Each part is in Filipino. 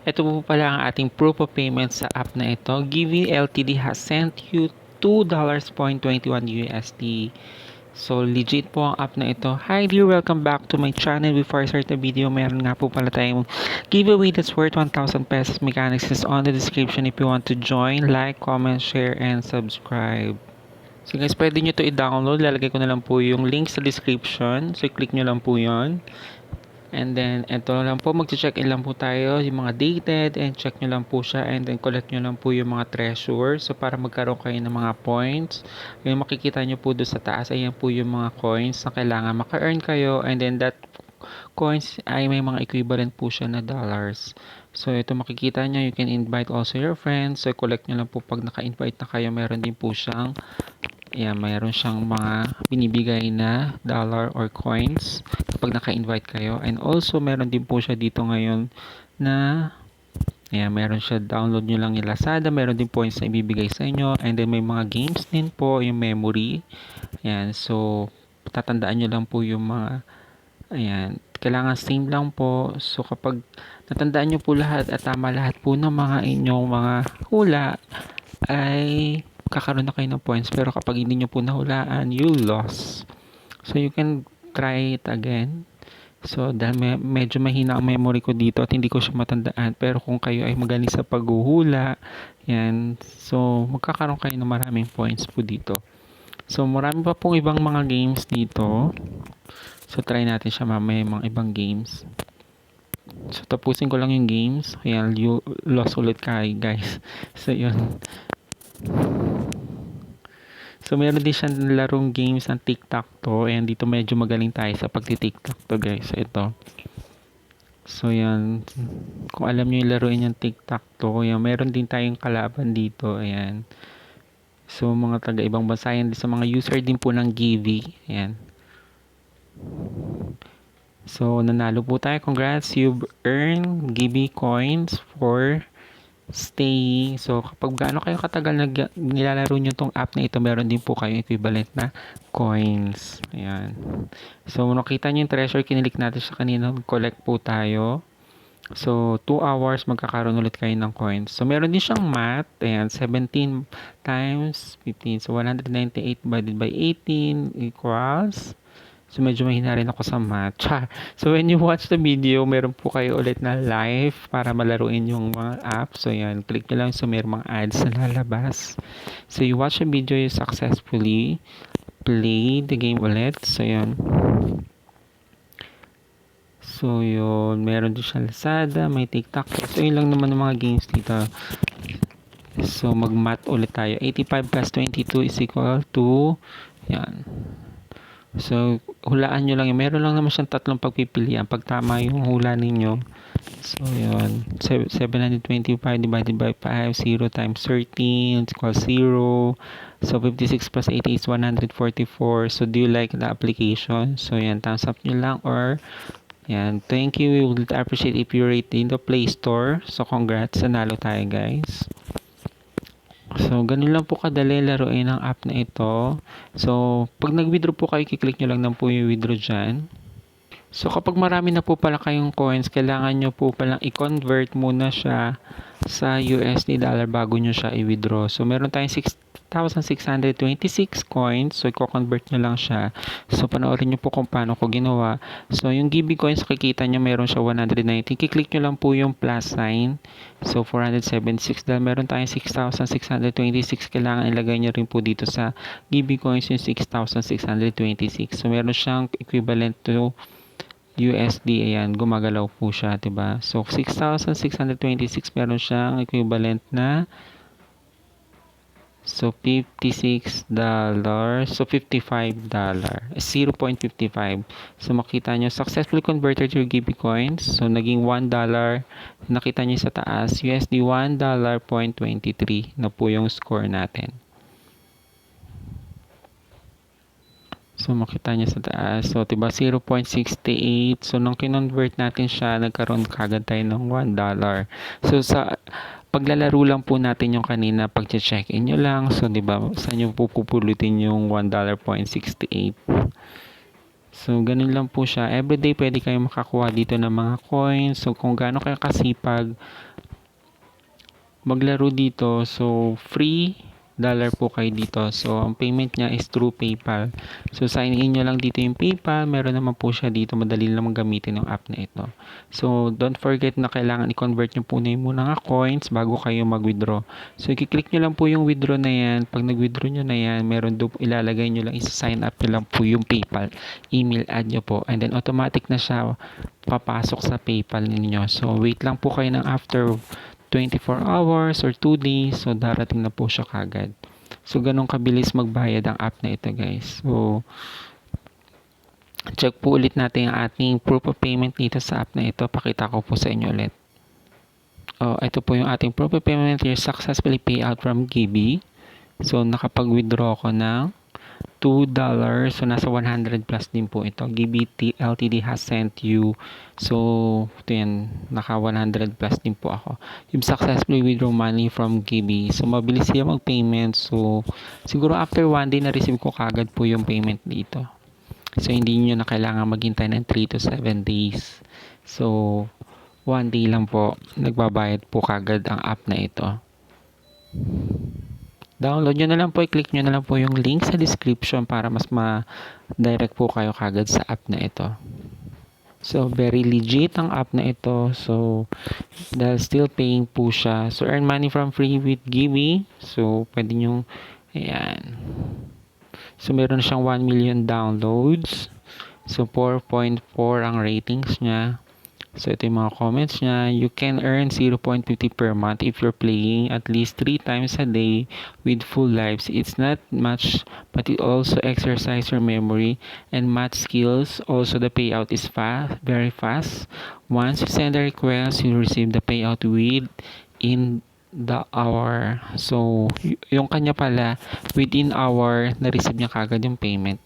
Ito po pala ang ating proof of payment sa app na ito. Givvy Ltd has sent you $2.21 USD. So, legit po ang app na ito. Hi dear, welcome back to my channel. Before I start the video, meron nga po pala tayong giveaway that's worth 1,000 pesos. Mechanics is on the description if you want to join. Like, comment, share, and subscribe. So guys, pwede nyo to i-download. Lalagay ko na lang po yung link sa description. So, click nyo lang po yon. And then, ito lang po, mag-check-in lang po tayo, yung mga dated, and check nyo lang po siya, and then collect nyo lang po yung mga treasure. So, para magkaroon kayo ng mga points. Yung makikita nyo po doon sa taas, ayan po yung mga coins na kailangan maka-earn kayo, and then that coins ay may mga equivalent po siya na dollars. So, ito makikita nyo, you can invite also your friends. So, collect nyo lang po pag naka-invite na kayo, meron din po siyang mayroon siyang mga binibigay na dollar or coins kapag naka-invite kayo. And also, meron din po siya dito ngayon na meron siya, download nyo lang yung Lazada. Meron din points na ibibigay sa inyo. And then, may mga games din po, yung memory. So, tatandaan nyo lang po yung mga, kailangan same lang po. So, kapag natandaan nyo po lahat at tama lahat po ng mga inyong mga hula, ay kakaroon na kayo ng points. Pero kapag hindi nyo po nahulaan, you lost. So, you can try it again. So, dahil medyo mahina ang memory ko dito at hindi ko siya matandaan. Pero kung kayo ay magaling sa paghuhula, so, magkakaroon kayo ng maraming points po dito. So, marami pa pong ibang mga games dito. So, try natin siya mamaya mga ibang games. So, tapusin ko lang yung games. You lost ulit kayo, guys. So, yun. So, meron din siyang larong games ng tic-tac-toe. And dito medyo magaling tayo sa pagti-tic-tac-toe, guys. So, ito. So, yan. Kung alam nyo yung laruin yung tic-tac-toe, meron din tayong kalaban dito. Ayan. So, mga taga-ibang bansa yan. Sa mga user din po ng Givvy. Ayan. So, nanalo po tayo. Congrats. You've earned Givvy coins for staying. So, kapag gaano kayo katagal nilalaro nyo tong app na ito, meron din po kayong equivalent na coins. Ayan. So, nakita nyo yung treasure, kinilik natin sa kanina, collect po tayo. So, 2 hours, magkakaroon ulit kayo ng coins. So, meron din siyang math. Ayan, 17 times 15. So, 198 divided by 18 equals... So, medyo mahina rin ako sa math. So, when you watch the video, meron po kayo ulit na live para malaruin yung mga app. So, yan. Click nyo lang so meron mga ads na lalabas. So, you watch the video, you successfully play the game ulit. So, yan. So, yun. Meron din siya Lazada, may TikTok. So, yun lang naman ng mga games dito. So, mag-math ulit tayo. 85 plus 22 is equal to, yan. So, hulaan nyo lang. Meron lang naman siyang tatlong pagpipilian. Pag tama yung hula ninyo. So, yun. 725 divided by 5. 0 times 13 equals 0. So, 56 plus 80 is 144. So, do you like the application? So, yan. Thumbs up nyo lang or yan. Thank you. We would appreciate if you rate in the Play Store. So, congrats. Nanalo tayo, guys. So, ganun lang po kadali laruin ang app na ito. So, pag nag-withdraw po kayo, kiklik nyo lang na po yung withdraw dyan. So, kapag marami na po pala kayong coins, kailangan nyo po palang i-convert muna siya sa USD dollar bago nyo siya i-withdraw. So, meron tayong 6,626 coins. So, i-convert nyo lang siya. So, panoorin nyo po kung paano ko ginawa. So, yung Givvy coins, kikita nyo meron siya 190. Kiklik nyo lang po yung plus sign. So, 476. Dahil meron tayong 6,626. Kailangan ilagay nyo rin po dito sa Givvy coins yung 6,626. So, meron siyang equivalent to USD, ayan, gumagalaw po siya, diba? So, 6,626 meron siyang equivalent na so, $56. So, $55. 0.55. So, makita nyo, successfully converted your Givvy coins. So, naging $1. Nakita nyo sa taas, USD $1.23 na po yung score natin. So, makita niya sa taas. So, diba, 0.68. So, nung kinonvert natin siya, nagkaroon kagad tayo ng $1. So, sa paglalaro lang po natin yung kanina, pag-check-in nyo lang. So, diba, saan nyo pupulutin yung $1.68. So, ganun lang po siya. Everyday pwede kayong makakuha dito ng mga coins. So, kung gaano kayo kasipag maglaro dito, so free dollar po kayo dito. So, ang payment niya is through PayPal. So, sign in nyo lang dito yung PayPal. Meron naman po siya dito. Madali lang gamitin yung app na ito. So, don't forget na kailangan i-convert nyo po na yung muna nga coins bago kayo mag-withdraw. So, i-click nyo lang po yung withdraw na yan. Pag nag-withdraw nyo na yan, meron doon ilalagay nyo lang, isa-sign up nyo lang po yung PayPal. Email add nyo po. And then, automatic na siya papasok sa PayPal ninyo. So, wait lang po kayo ng after 24 hours or 2 days, so darating na po siya kagad. So, ganun kabilis magbayad ang app na ito, guys. So, check po ulit natin ang ating proof of payment dito sa app na ito. Pakita ko po sa inyo ulit. Ito po yung ating proof of payment here, successfully payout from Givvy. So, nakapag-withdraw ko ng $2. So, nasa 100 plus din po ito. Givvy LTD has sent you. So, ito yan. Naka 100 plus din po ako. You've successfully withdraw money from Givvy. So, mabilis siya mag-payment. So, siguro after 1 day na-receive ko kagad po yung payment dito. So, hindi nyo na kailangan maghintay ng 3 to 7 days. So, 1 day lang po. Nagbabayad po kagad ang app na ito. Download nyo na lang po, i-click nyo na lang po yung link sa description para mas ma-direct po kayo kagad sa app na ito. So, very legit ang app na ito. So, dahil still paying po siya. So, earn money from free with Givvy. So, pwede nyo, ayan. So, meron siyang 1 million downloads. So, 4.4 ang ratings niya. So, ito yung mga comments niya. You can earn 0.50 per month if you're playing at least 3 times a day with full lives. It's not much, but it also exercises your memory and math skills. Also, the payout is fast, very fast. Once you send a request, you'll receive the payout within the hour. So, yung kanya pala, within hour, na-receive niya kagad yung payment.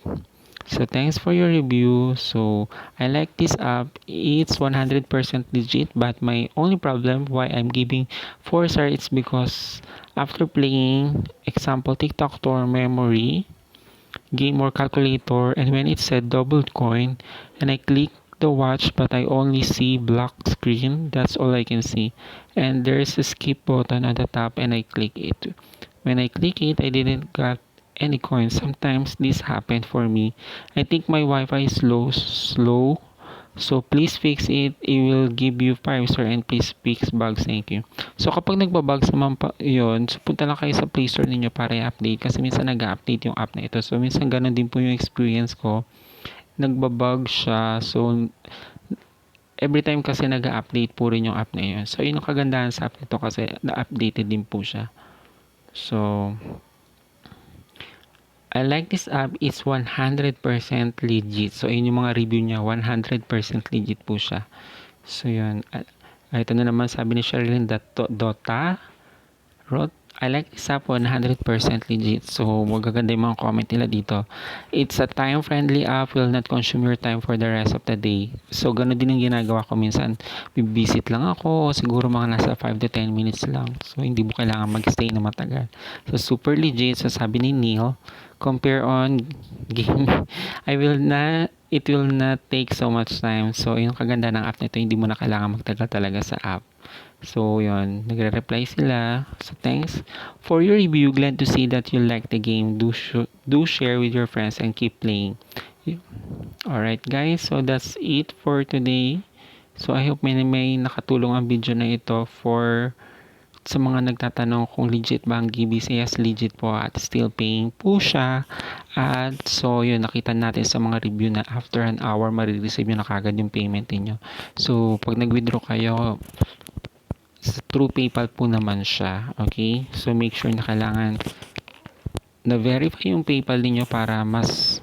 So, thanks for your review. So, I like this app. It's 100% legit, but my only problem why I'm giving 4 stars is because after playing, example, TikTok Tour Memory, Game or Calculator, and when it said double coin, and I click the watch, but I only see black screen. That's all I can see. And there's a skip button at the top, and I click it. When I click it, I didn't get any coins. Sometimes this happened for me. I think my Wi-Fi is slow. So please fix it. It will give you 5 star and please fix bugs. Thank you. So kapag nagbabugs naman pa yun, so punta lang kayo sa Play Store ninyo para i-update kasi minsan nag-update yung app na ito. So minsan ganun din po yung experience ko. Nagbabug siya. So every time kasi nag-update po rin yung app na yun. So yun ang kagandahan sa app nito kasi na-updated din po siya. So I like this app. It's 100% legit. So, yun yung mga review niya. 100% legit po siya. So, yun. Ito na naman sabi ni Sherilyn Dota. I like this app 100% legit. So, magaganda yung mga comment nila dito. It's a time-friendly app. Will not consume your time for the rest of the day. So, gano'n din ang ginagawa ko. Minsan, bibisit lang ako. Siguro mga nasa 5 to 10 minutes lang. So, hindi mo kailangan mag-stay na matagal. So, super legit. So, sabi ni Neil, compare on game. It will not take so much time. So, yung kaganda ng app nito, hindi mo na kailangan magtagal talaga sa app. So, yun. Nagre-reply sila. So, thanks for your review. Glad to see that you like the game. Do share with your friends and keep playing. Alright, guys. So, that's it for today. So, I hope may nakatulong ang video na ito for sa mga nagtatanong kung legit ba ang Givvy. Yes, legit po at still paying po siya. At so, yun, nakita natin sa mga review na after an hour, marireceive nyo na kagad yung payment niyo. So, pag nag-withdraw kayo, through PayPal po naman siya. Okay? So, make sure na kailangan na-verify yung PayPal niyo para mas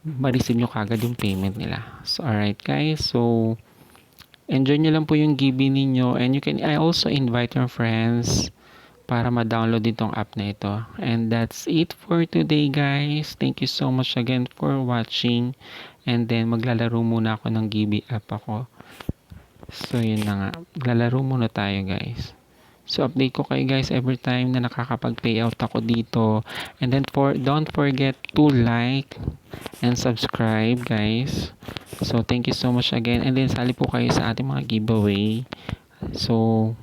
ma-receive nyo kagad yung payment nila. So, alright guys. So, enjoy nyo lang po yung Givvy ninyo. And I also invite your friends para ma-download itong app na ito. And that's it for today guys. Thank you so much again for watching. And then, maglalaro muna ako ng Givvy app ako. So, yun na nga. Maglalaro muna tayo, guys. So update ko kayo guys every time na nakakapag-payout ako dito. And then don't forget to like and subscribe guys. So thank you so much again. And then sali po kayo sa ating mga giveaway. So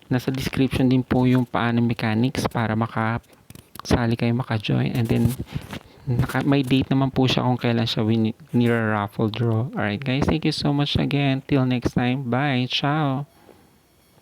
nasa description din po yung paano mechanics para makasali kayo, maka-join. And then may date naman po siya kung kailan siya nira-raffle draw. Alright guys, thank you so much again. Till next time. Bye. Ciao.